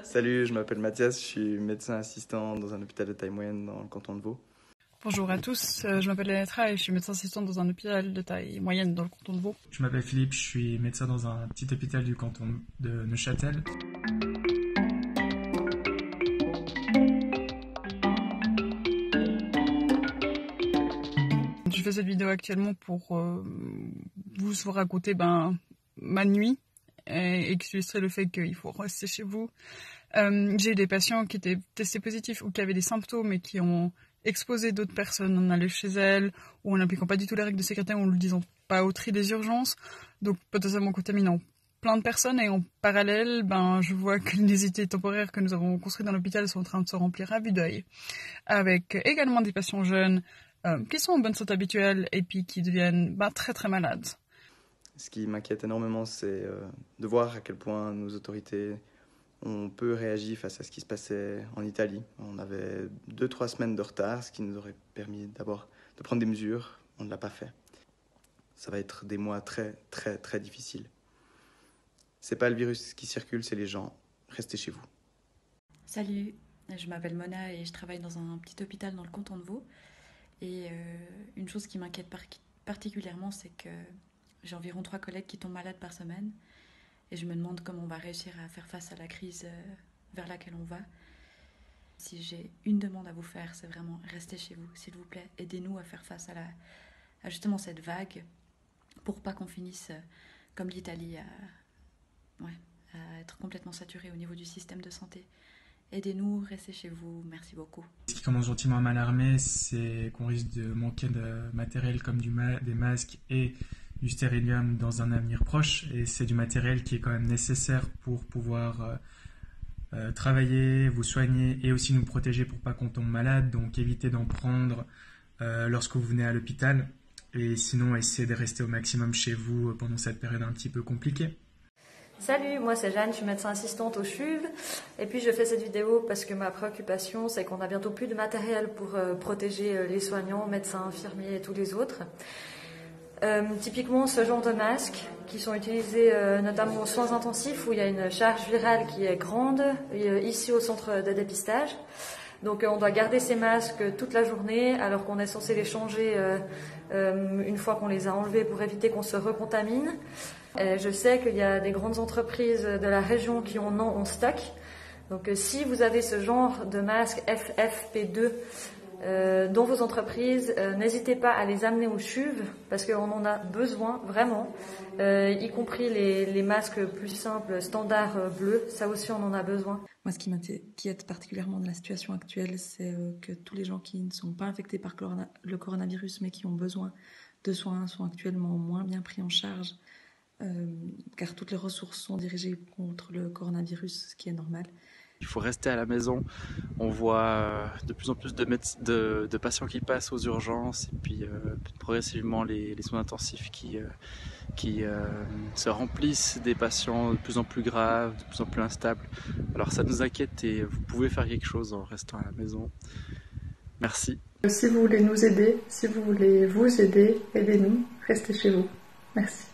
Salut, je m'appelle Mathias, je suis médecin assistant dans un hôpital de taille moyenne dans le canton de Vaud. Bonjour à tous, je m'appelle Enetra et je suis médecin assistant dans un hôpital de taille moyenne dans le canton de Vaud. Je m'appelle Philippe, je suis médecin dans un petit hôpital du canton de Neuchâtel. Je fais cette vidéo actuellement pour vous raconter ma nuit et illustrer le fait qu'il faut rester chez vous. J'ai eu des patients qui étaient testés positifs ou qui avaient des symptômes et qui ont exposé d'autres personnes en allant chez elles ou en n'appliquant pas du tout les règles de sécurité ou en ne le disant pas au tri des urgences, donc potentiellement contaminant plein de personnes. Et en parallèle, je vois que les unités temporaires que nous avons construites dans l'hôpital sont en train de se remplir à vue d'œil, avec également des patients jeunes qui sont en bonne santé habituelle et puis qui deviennent très très malades. Ce qui m'inquiète énormément, c'est de voir à quel point nos autorités ont peu réagi face à ce qui se passait en Italie. On avait 2-3 semaines de retard, ce qui nous aurait permis d'abord de prendre des mesures. On ne l'a pas fait. Ça va être des mois très très très difficiles. C'est pas le virus qui circule, c'est les gens. Restez chez vous. Salut, je m'appelle Mona et je travaille dans un petit hôpital dans le canton de Vaud. Et une chose qui m'inquiète particulièrement, c'est que j'ai environ 3 collègues qui tombent malades par semaine. Et je me demande comment on va réussir à faire face à la crise vers laquelle on va. Si j'ai une demande à vous faire, c'est vraiment restez chez vous, s'il vous plaît. Aidez-nous à faire face à justement cette vague pour pas qu'on finisse comme l'Italie à être complètement saturé au niveau du système de santé. Aidez-nous, restez chez vous, merci beaucoup. Ce qui commence gentiment à m'alarmer, c'est qu'on risque de manquer de matériel comme des masques et du stérilium dans un avenir proche. Et c'est du matériel qui est quand même nécessaire pour pouvoir travailler, vous soigner et aussi nous protéger pour pas qu'on tombe malade. Donc évitez d'en prendre lorsque vous venez à l'hôpital. Et sinon, essayez de rester au maximum chez vous pendant cette période un petit peu compliquée. Salut, moi c'est Jeanne, je suis médecin assistante au CHUV et puis je fais cette vidéo parce que ma préoccupation c'est qu'on a bientôt plus de matériel pour protéger les soignants, médecins, infirmiers et tous les autres. Typiquement ce genre de masques qui sont utilisés notamment aux soins intensifs où il y a une charge virale qui est grande, ici au centre de dépistage. Donc on doit garder ces masques toute la journée alors qu'on est censé les changer une fois qu'on les a enlevés pour éviter qu'on se recontamine. Je sais qu'il y a des grandes entreprises de la région qui en ont en stock. Donc si vous avez ce genre de masque FFP2 dans vos entreprises, n'hésitez pas à les amener au CHUV parce qu'on en a besoin vraiment, y compris les masques plus simples, standards bleus, ça aussi on en a besoin. Moi ce qui m'inquiète particulièrement de la situation actuelle, c'est que tous les gens qui ne sont pas infectés par le coronavirus mais qui ont besoin de soins sont actuellement moins bien pris en charge. Car toutes les ressources sont dirigées contre le coronavirus, ce qui est normal. Il faut rester à la maison. On voit de plus en plus de patients qui passent aux urgences et puis progressivement les soins intensifs qui se remplissent des patients de plus en plus graves, de plus en plus instables. Alors ça nous inquiète et vous pouvez faire quelque chose en restant à la maison. Merci. Si vous voulez nous aider, si vous voulez vous aider, aidez-nous, restez chez vous. Merci.